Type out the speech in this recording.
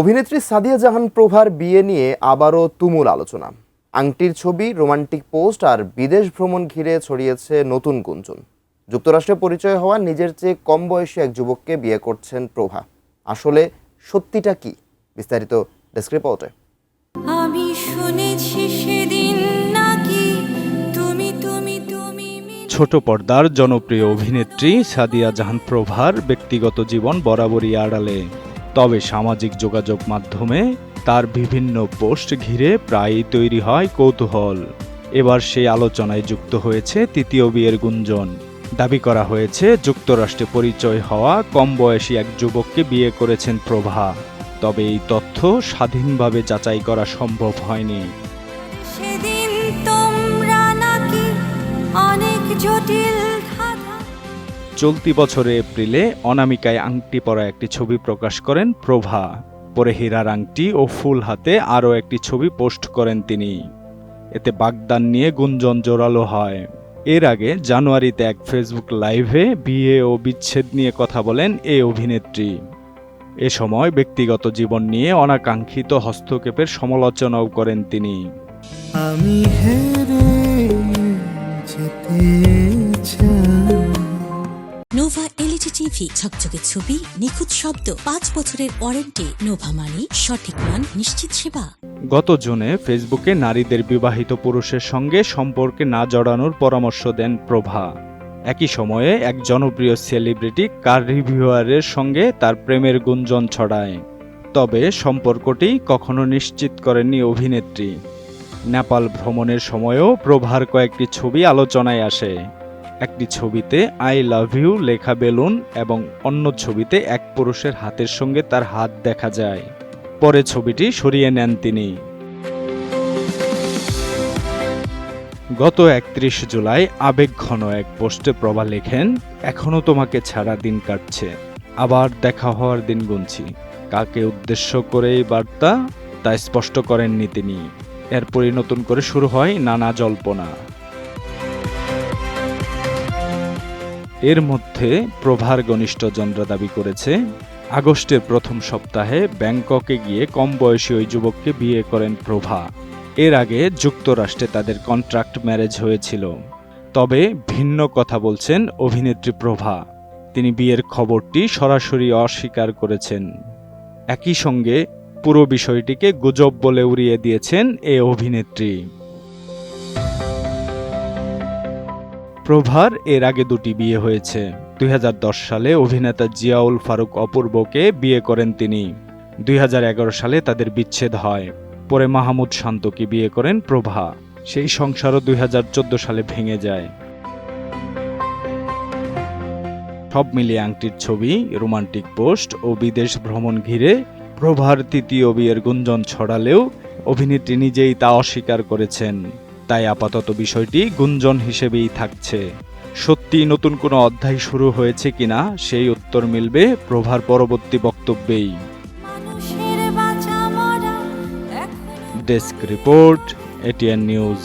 অভিনেত্রী সাদিয়া জাহান প্রভার বিয়ে নিয়ে আবারও তুমুল আলোচনা। আংটির ছবি, রোমান্টিক পোস্ট আর বিদেশ ভ্রমণ ঘিরে ছড়িয়েছে নতুন গুঞ্জন। যুক্তরাষ্ট্রে পরিচয় হওয়া নিজের চেয়ে কম বয়সী এক যুবককে বিয়ে করছেন প্রভা। আসলে সত্যিটা কি? বিস্তারিত ডেস্ক রিপোর্টে। আমি শুনেছি সেদিন নাকি তুমি তুমি তুমি ছোট পর্দার জনপ্রিয় অভিনেত্রী সাদিয়া জাহান প্রভার ব্যক্তিগত জীবন বরাবরই আড়ালে, তবে সামাজিক যোগাযোগ মাধ্যমে তার বিভিন্ন পোস্ট ঘিরে প্রায়ই তৈরি হয় কৌতূহল। এবার সেই আলোচনায় যুক্ত হয়েছে তৃতীয় বিয়ের গুঞ্জন। দাবি করা হয়েছে যুক্তরাষ্ট্রে পরিচয় হওয়া কম বয়সী এক যুবককে বিয়ে করেছেন প্রভা, তবে এই তথ্য স্বাধীনভাবে যাচাই করা সম্ভব হয়নি। সেদিন তোমরা নাকি অনেক জটিল চলতি বছরের এপ্রিলে অনামিকায় আংটি পরা একটি ছবি প্রকাশ করেন প্রভা। পরে হীরার আংটি ও ফুল হাতে আরও একটি ছবি পোস্ট করেন তিনি। এতে বাগদান নিয়ে গুঞ্জন জোরালো হয়। এর আগে জানুয়ারিতে এক ফেসবুক লাইভে বিয়ে ও বিচ্ছেদ নিয়ে কথা বলেন এই অভিনেত্রী। এ সময় ব্যক্তিগত জীবন নিয়ে অনাকাঙ্ক্ষিত হস্তক্ষেপের সমালোচনাও করেন তিনি। আমি হেরে যেতে চাই। নোভা এলইডি টিভি, ঝকঝকে ছবি, নিখুঁত শব্দ, 5 বছরের ওয়ারেন্টি। নোভা মানি সঠিক মান, নিশ্চিত সেবা। গত জুনে ফেসবুকে নারীদের বিবাহিত পুরুষের সঙ্গে সম্পর্কে না জড়ানোর পরামর্শ দেন প্রভা। একই সময়ে এক জনপ্রিয় সেলিব্রিটি কার রিভিউয়ারের সঙ্গে তার প্রেমের গুঞ্জন ছড়ায়। তবে সম্পর্কটি কখনো নিশ্চিত করেননি অভিনেত্রী। নেপাল ভ্রমণের সময়ও প্রভার কয়েকটি ছবি আলোচনায় আসে। একটি ছবিতে আই লাভ ইউ লেখা বেলুন এবং অন্য ছবিতে এক পুরুষের হাতের সঙ্গে তার হাত দেখা যায়। পরে ছবিটি সরিয়ে নেন তিনি। গত 31 জুলাই আবেগঘন এক পোস্টে প্রভা লেখেন, এখনো তোমাকে ছাড়া দিন কাটছে, আবার দেখা হওয়ার দিন গুনছি। কাকে উদ্দেশ্য করে এই বার্তা তা স্পষ্ট করেননি তিনি। এরপরই নতুন করে শুরু হয় নানা জল্পনা। এর মধ্যে প্রভার ঘনিষ্ঠজনরা দাবি করেছে, আগস্টের প্রথম সপ্তাহে ব্যাংককে গিয়ে কম বয়সী ওই যুবককে বিয়ে করেন প্রভা। এর আগে যুক্তরাষ্ট্রে তাদের কন্ট্রাক্ট ম্যারেজ হয়েছিল। তবে ভিন্ন কথা বলছেন অভিনেত্রী প্রভা। তিনি বিয়ের খবরটি সরাসরি অস্বীকার করেছেন। একই সঙ্গে পুরো বিষয়টিকে গুজব বলে উড়িয়ে দিয়েছেন এই অভিনেত্রী। প্রভার এর আগে দুটি বিয়ে হয়েছে। 2010 সালে অভিনেতা জিয়াউল ফারুক অপূর্বকে বিয়ে করেন তিনি। 2011 সালে তাদের বিচ্ছেদ হয়। পরে মাহমুদ শান্তকে বিয়ে করেন প্রভা। সেই সংসারও 2014 সালে ভেঙে যায়। সব মিলিয়ে আংটির ছবি, রোমান্টিক পোস্ট ও বিদেশ ভ্রমণ ঘিরে প্রভার তৃতীয় বিয়ের গুঞ্জন ছড়ালেও অভিনেত্রী নিজেই তা অস্বীকার করেছেন। তাই আপাতত বিষয়টি গুঞ্জন হিসেবেই থাকছে। সত্যি নতুন কোনো অধ্যায় শুরু হয়েছে কিনা সেই উত্তর মিলবে প্রভার পরবর্তী বক্তব্যেই। মানুষের বাঁচা মরা। Desk report, ATN news.